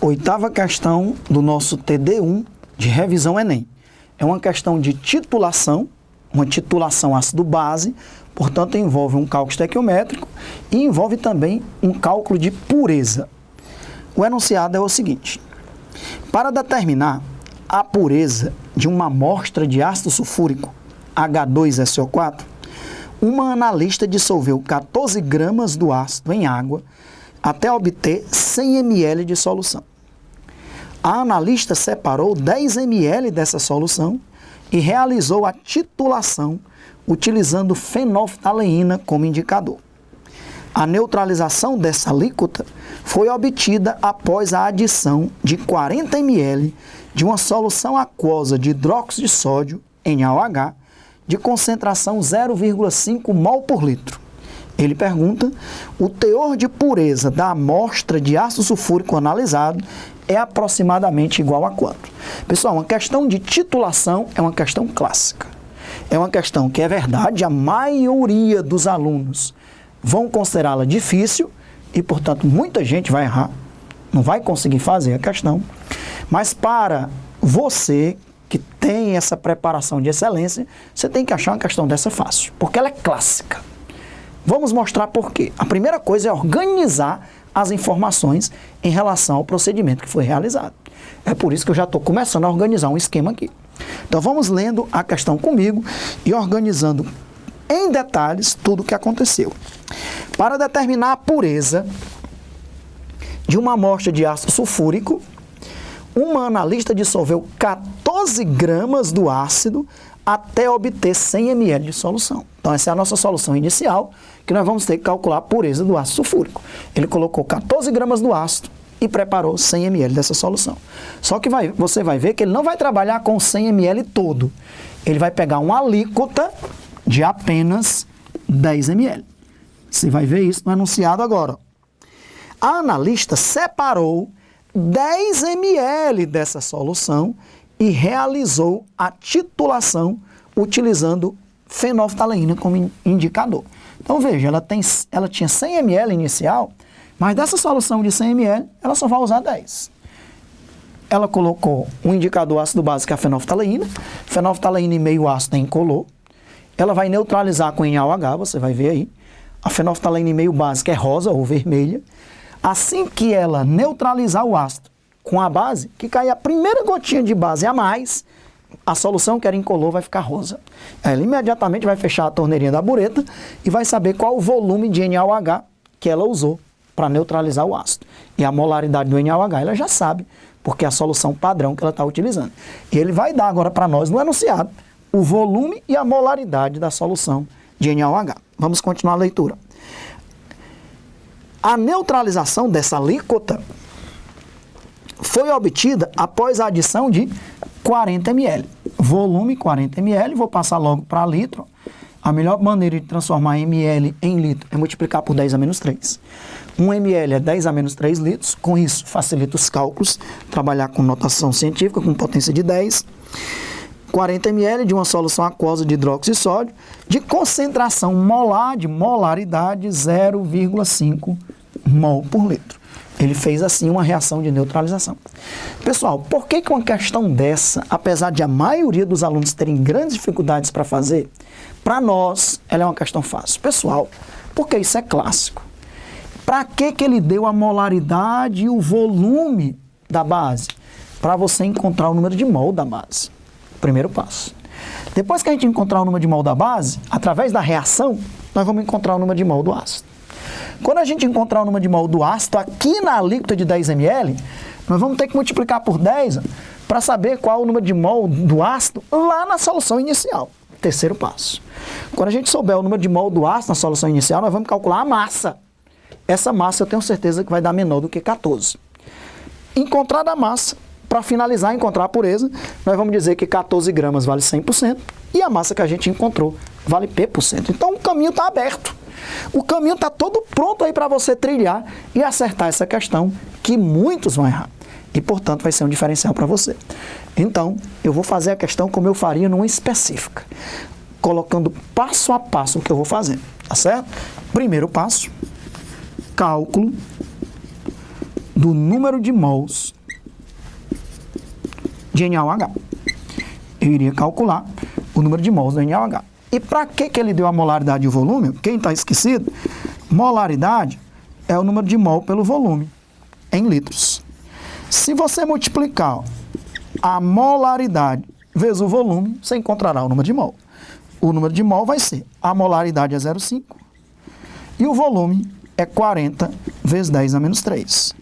Oitava questão do nosso TD1 de revisão Enem. É uma questão de titulação, uma titulação ácido-base, portanto envolve um cálculo estequiométrico e envolve também um cálculo de pureza. O enunciado é o seguinte: para determinar a pureza de uma amostra de ácido sulfúrico H2SO4, uma analista dissolveu 14 gramas do ácido em água até obter 100 ml de solução. A analista separou 10 ml dessa solução e realizou a titulação utilizando fenolftaleína como indicador. A neutralização dessa alíquota foi obtida após a adição de 40 ml de uma solução aquosa de hidróxido de sódio, NaOH, de concentração 0,5 mol por litro. Ele pergunta: o teor de pureza da amostra de ácido sulfúrico analisado é aproximadamente igual a quanto? Pessoal, uma questão de titulação é uma questão clássica. É uma questão que é verdade, a maioria dos alunos vão considerá-la difícil e, portanto, muita gente vai errar, não vai conseguir fazer a questão. Mas para você que tem essa preparação de excelência, você tem que achar uma questão dessa fácil, porque ela é clássica. Vamos mostrar por quê. A primeira coisa é organizar as informações em relação ao procedimento que foi realizado. É por isso que eu já estou começando a organizar um esquema aqui. Então vamos lendo a questão comigo e organizando em detalhes tudo o que aconteceu. Para determinar a pureza de uma amostra de ácido sulfúrico, uma analista dissolveu 14 gramas do ácido até obter 100 ml de solução. Então essa é a nossa solução inicial, que nós vamos ter que calcular a pureza do ácido sulfúrico. Ele colocou 14 gramas do ácido e preparou 100 ml dessa solução. Só que você vai ver que ele não vai trabalhar com 100 ml todo. Ele vai pegar uma alíquota de apenas 10 ml. Você vai ver isso no enunciado agora. A analista separou 10 ml dessa solução e realizou a titulação utilizando fenolftaleína como indicador. Então veja, ela tinha 100 ml inicial, mas dessa solução de 100 ml, ela só vai usar 10. Ela colocou um indicador ácido básico, que é a fenolftaleína em meio ácido é incolor. Ela vai neutralizar com NaOH, você vai ver aí. A fenolftaleína em meio básico é rosa ou vermelha. Assim que ela neutralizar o ácido com a base, que cair a primeira gotinha de base a mais, a solução que era incolor vai ficar rosa. Ela imediatamente vai fechar a torneirinha da bureta e vai saber qual o volume de NaOH que ela usou para neutralizar o ácido. E a molaridade do NaOH ela já sabe, porque é a solução padrão que ela está utilizando. E ele vai dar agora para nós no enunciado o volume e a molaridade da solução de NaOH. Vamos continuar a leitura. A neutralização dessa alíquota foi obtida após a adição de 40 ml. Volume 40 ml, vou passar logo para litro. A melhor maneira de transformar ml em litro é multiplicar por 10 a menos 3. 1 ml é 10 a menos 3 litros. Com isso, facilita os cálculos. Trabalhar com notação científica, com potência de 10. 40 ml de uma solução aquosa de hidróxido de sódio, de concentração molar, de molaridade 0,5 mol por litro. Ele fez assim uma reação de neutralização. Pessoal, por que uma questão dessa, apesar de a maioria dos alunos terem grandes dificuldades para fazer, para nós ela é uma questão fácil? Pessoal, porque isso é clássico. Para que ele deu a molaridade e o volume da base? Para você encontrar o número de mol da base. Primeiro passo. Depois que a gente encontrar o número de mol da base, através da reação, nós vamos encontrar o número de mol do ácido. Quando a gente encontrar o número de mol do ácido aqui na alíquota de 10 ml, nós vamos ter que multiplicar por 10 para saber qual é o número de mol do ácido lá na solução inicial. Terceiro passo. Quando a gente souber o número de mol do ácido na solução inicial, nós vamos calcular a massa. Essa massa eu tenho certeza que vai dar menor do que 14. Encontrada a massa, para finalizar, encontrar a pureza, nós vamos dizer que 14 gramas vale 100% e a massa que a gente encontrou vale P%. Então o caminho está aberto. O caminho está todo pronto aí para você trilhar e acertar essa questão que muitos vão errar. E, portanto, vai ser um diferencial para você. Então, eu vou fazer a questão como eu faria numa específica, colocando passo a passo o que eu vou fazer, tá certo? Primeiro passo, cálculo do número de mols de NaOH. Eu iria calcular o número de mols do NaOH. E para que ele deu a molaridade e o volume? Quem está esquecido? Molaridade é o número de mol pelo volume, em litros. Se você multiplicar a molaridade vezes o volume, você encontrará o número de mol. O número de mol vai ser, a molaridade é 0,5 e o volume é 40 vezes 10 a menos 3.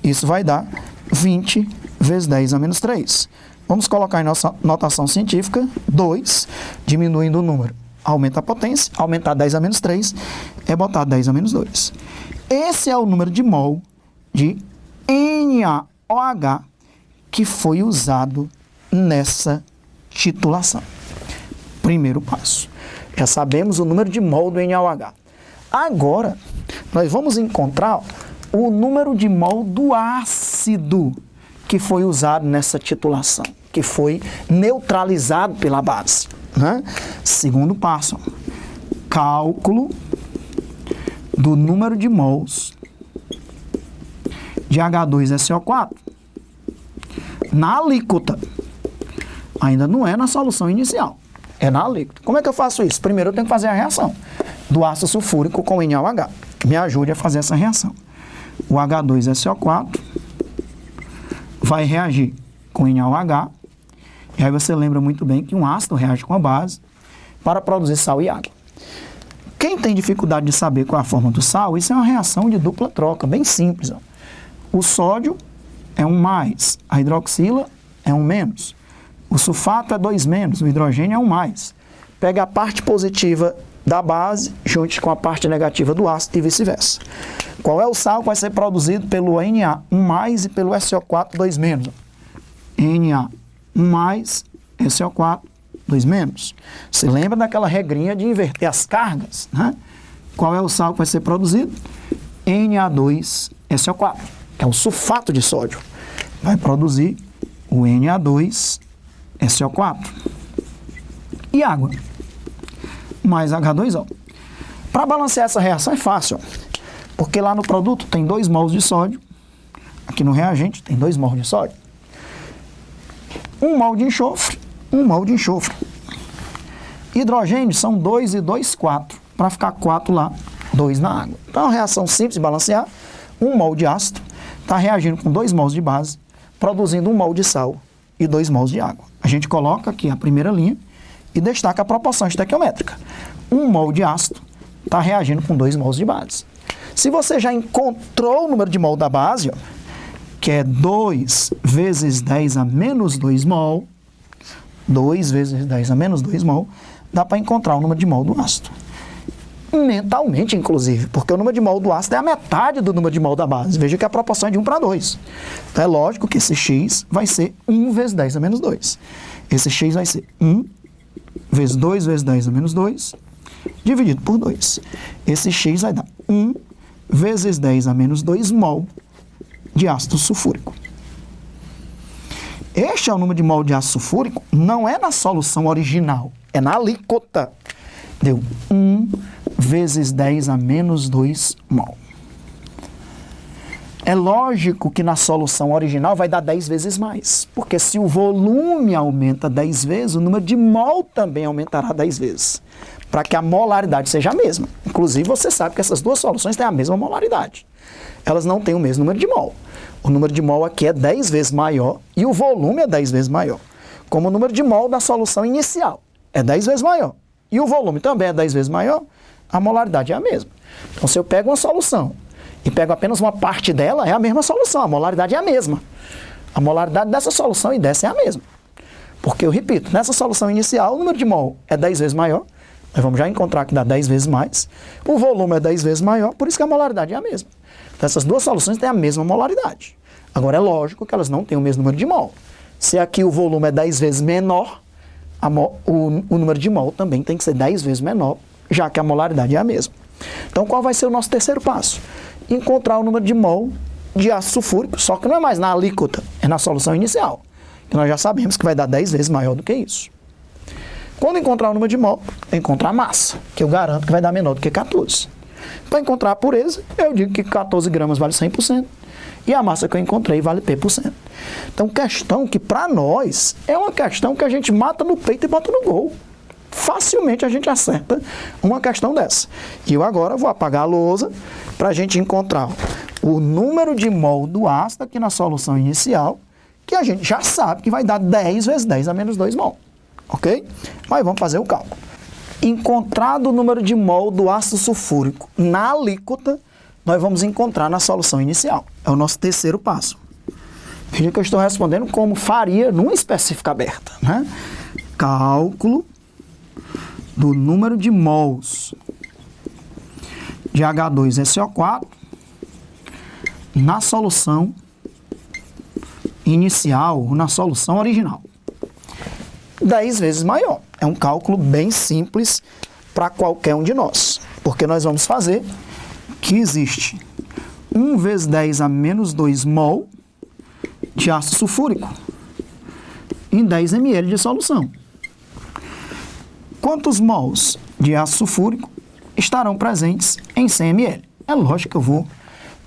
Isso vai dar 20 vezes 10 a menos 3. Vamos colocar em nossa notação científica, 2, diminuindo o número. Aumenta a potência, aumentar 10 a menos 3 é botar 10 a menos 2. Esse é o número de mol de NaOH que foi usado nessa titulação. Primeiro passo. Já sabemos o número de mol do NaOH. Agora, nós vamos encontrar o número de mol do ácido que foi usado nessa titulação, que foi neutralizado pela base. Né? Segundo passo, cálculo do número de mols de H2SO4 na alíquota. Ainda não é na solução inicial, é na alíquota. Como é que eu faço isso? Primeiro eu tenho que fazer a reação do ácido sulfúrico com NaOH. Me ajude a fazer essa reação. O H2SO4 vai reagir com NaOH, e aí você lembra muito bem que um ácido reage com a base para produzir sal e água. Quem tem dificuldade de saber qual é a forma do sal, isso é uma reação de dupla troca, bem simples. Ó. O sódio é 1+, a hidroxila é 1-, o sulfato é 2-, o hidrogênio é 1+. Pega a parte positiva da base, junte com a parte negativa do ácido e vice-versa. Qual é o sal que vai ser produzido pelo Na 1+ e pelo SO4 2-? Na 1+, SO4 2-. Você lembra daquela regrinha de inverter as cargas, né? Qual é o sal que vai ser produzido? Na2SO4, que é o sulfato de sódio. Vai produzir o Na2SO4. E água, mais H2O. Para balancear essa reação é fácil, ó, porque lá no produto tem 2 mols de sódio, aqui no reagente tem 2 mols de sódio, 1 mol de enxofre, 1 mol de enxofre. Hidrogênio são 2 e 2, 4, para ficar 4 lá, 2 na água. Então é uma reação simples de balancear. 1 mol de ácido está reagindo com 2 mols de base, produzindo 1 mol de sal e 2 mols de água. A gente coloca aqui a primeira linha e destaca a proporção estequiométrica. 1 mol de ácido está reagindo com 2 mols de base. Se você já encontrou o número de mol da base, ó, que é 2 vezes 10 a menos 2 mol, 2 vezes 10 a menos 2 mol, dá para encontrar o número de mol do ácido. Mentalmente, inclusive, porque o número de mol do ácido é a metade do número de mol da base. Veja que a proporção é de 1:2. Então é lógico que esse x vai ser 1 vezes 10 a menos 2. Esse x vai ser 1 vezes 2 vezes 10 a menos 2, dividido por 2. Esse x vai dar 1 vezes 10 a menos 2 mol de ácido sulfúrico. Este é o número de mol de ácido sulfúrico, não é na solução original, é na alíquota. Deu 1 vezes 10 a menos 2 mol. É lógico que na solução original vai dar 10 vezes mais, porque se o volume aumenta 10 vezes, o número de mol também aumentará 10 vezes, para que a molaridade seja a mesma. Inclusive, você sabe que essas duas soluções têm a mesma molaridade. Elas não têm o mesmo número de mol. O número de mol aqui é 10 vezes maior e o volume é 10 vezes maior. Como o número de mol da solução inicial é 10 vezes maior e o volume também é 10 vezes maior, a molaridade é a mesma. Então, se eu pego uma solução e pego apenas uma parte dela, é a mesma solução, a molaridade é a mesma. A molaridade dessa solução e dessa é a mesma. Porque, eu repito, nessa solução inicial, o número de mol é 10 vezes maior, nós vamos já encontrar que dá 10 vezes mais, o volume é 10 vezes maior, por isso que a molaridade é a mesma. Então, essas duas soluções têm a mesma molaridade. Agora, é lógico que elas não têm o mesmo número de mol. Se aqui o volume é 10 vezes menor, o número de mol também tem que ser 10 vezes menor, já que a molaridade é a mesma. Então, qual vai ser o nosso terceiro passo? Encontrar o número de mol de ácido sulfúrico, só que não é mais na alíquota, é na solução inicial, que nós já sabemos que vai dar 10 vezes maior do que isso. Quando encontrar o número de mol, encontrar a massa, que eu garanto que vai dar menor do que 14. Para encontrar a pureza, eu digo que 14 gramas vale 100%, E a massa que eu encontrei vale P%. Então, questão que para nós é uma questão que a gente mata no peito e bota no gol. Facilmente a gente acerta uma questão dessa. E eu agora vou apagar a lousa para a gente encontrar o número de mol do ácido aqui na solução inicial, que a gente já sabe que vai dar 10 vezes 10 a menos 2 mol. Ok? Mas vamos fazer o cálculo. Encontrado o número de mol do ácido sulfúrico na alíquota, nós vamos encontrar na solução inicial. É o nosso terceiro passo. Veja que eu estou respondendo como faria numa específica aberta, né? Cálculo do número de mols de H2SO4 na solução inicial, na solução original. 10 vezes maior. É um cálculo bem simples para qualquer um de nós, porque nós vamos fazer que existe 1 vezes 10 a menos 2 mol de ácido sulfúrico em 10 ml de solução. Quantos mols de ácido sulfúrico estarão presentes em 100 ml? É lógico que eu vou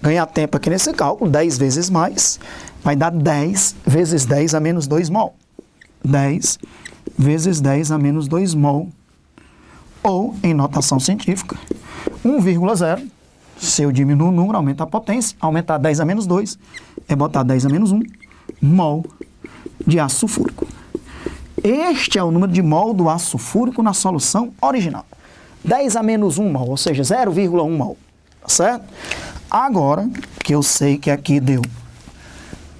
ganhar tempo aqui nesse cálculo, 10 vezes mais, vai dar 10 vezes 10 a menos 2 mol. 10 vezes 10 a menos 2 mol, ou, em notação científica, 1,0. Se eu diminuo o número, aumenta a potência. Aumentar 10 a menos 2 é botar 10 a menos 1 mol de ácido sulfúrico. Este é o número de mol do ácido sulfúrico na solução original. 10 a menos 1 mol, ou seja, 0,1 mol. Tá certo? Agora, que eu sei que aqui deu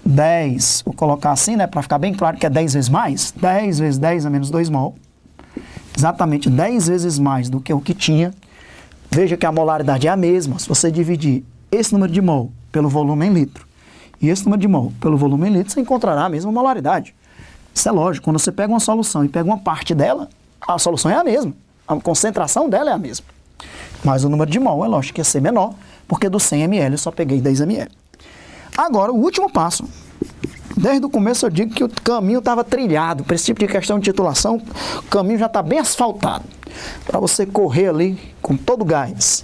10, vou colocar assim, né, para ficar bem claro que é 10 vezes mais. 10 vezes 10 a menos 2 mol. Exatamente 10 vezes mais do que o que tinha. Veja que a molaridade é a mesma. Se você dividir esse número de mol pelo volume em litro e esse número de mol pelo volume em litro, você encontrará a mesma molaridade. Isso é lógico. Quando você pega uma solução e pega uma parte dela, a solução é a mesma. A concentração dela é a mesma. Mas o número de mol é lógico que ia ser menor, porque do 100 ml eu só peguei 10 ml. Agora, o último passo. Desde o começo eu digo que o caminho estava trilhado. Para esse tipo de questão de titulação, o caminho já está bem asfaltado. Para você correr ali com todo o gás.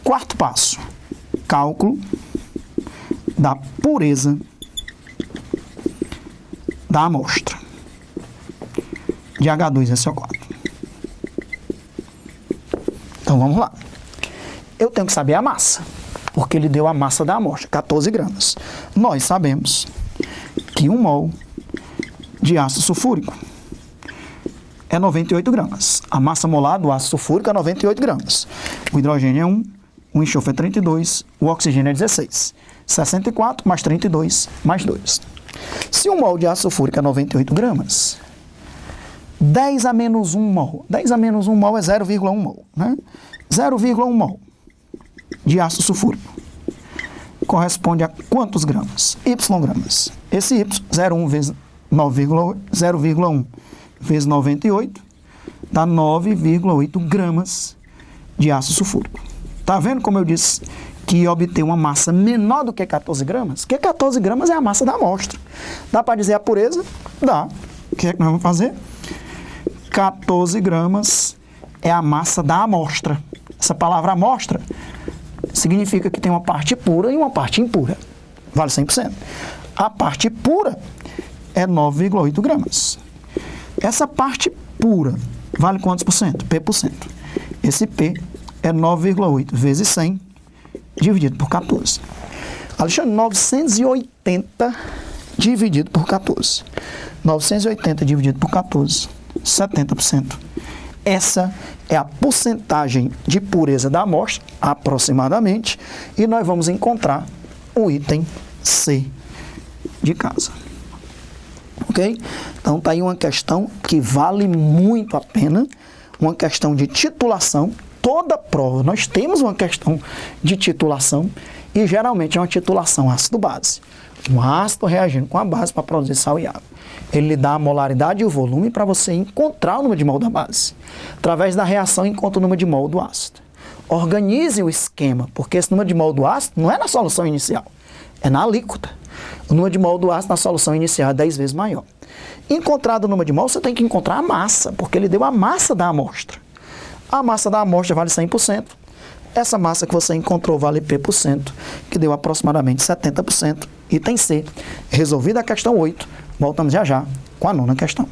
Quarto passo. Cálculo da pureza da amostra de H2SO4. Então vamos lá. Eu tenho que saber a massa, porque ele deu a massa da amostra, 14 gramas. Nós sabemos que 1 mol de ácido sulfúrico é 98 gramas. A massa molar do ácido sulfúrico é 98 gramas. O hidrogênio é 1, o enxofre é 32, o oxigênio é 16. 64 mais 32 mais 2. Se 1 mol de ácido sulfúrico é 98 gramas, 10 a menos 1 mol. 10 a menos 1 mol é 0,1 mol. Né? 0,1 mol de ácido sulfúrico corresponde a quantos gramas? Y gramas. Esse Y, 0,1 vezes 0,1 vezes 98, dá 9,8 gramas de ácido sulfúrico. Tá vendo como eu disse que ia obter uma massa menor do que 14 gramas? Porque 14 gramas é a massa da amostra. Dá para dizer a pureza? Dá. O que é que nós vamos fazer? 14 gramas é a massa da amostra. Essa palavra amostra significa que tem uma parte pura e uma parte impura. Vale 100%. A parte pura é 9,8 gramas. Essa parte pura vale quantos por cento? P%. Esse P é 9,8 vezes 100 dividido por 14. Alexandre, 980 dividido por 14. 980 dividido por 14, 70%. Essa é a porcentagem de pureza da amostra, aproximadamente, e nós vamos encontrar o item C de casa. Ok? Então, está aí uma questão que vale muito a pena, uma questão de titulação. Toda prova nós temos uma questão de titulação e geralmente é uma titulação ácido-base. Um ácido reagindo com a base para produzir sal e água. Ele lhe dá a molaridade e o volume para você encontrar o número de mol da base. Através da reação, encontra o número de mol do ácido. Organize o esquema, porque esse número de mol do ácido não é na solução inicial, é na alíquota. O número de mol do ácido na solução inicial é 10 vezes maior. Encontrado o número de mol, você tem que encontrar a massa, porque ele deu a massa da amostra. A massa da amostra vale 100%. essa massa que você encontrou vale P%, que deu aproximadamente 70%. Item C. Resolvida a questão 8, voltamos já já com a 9ª questão.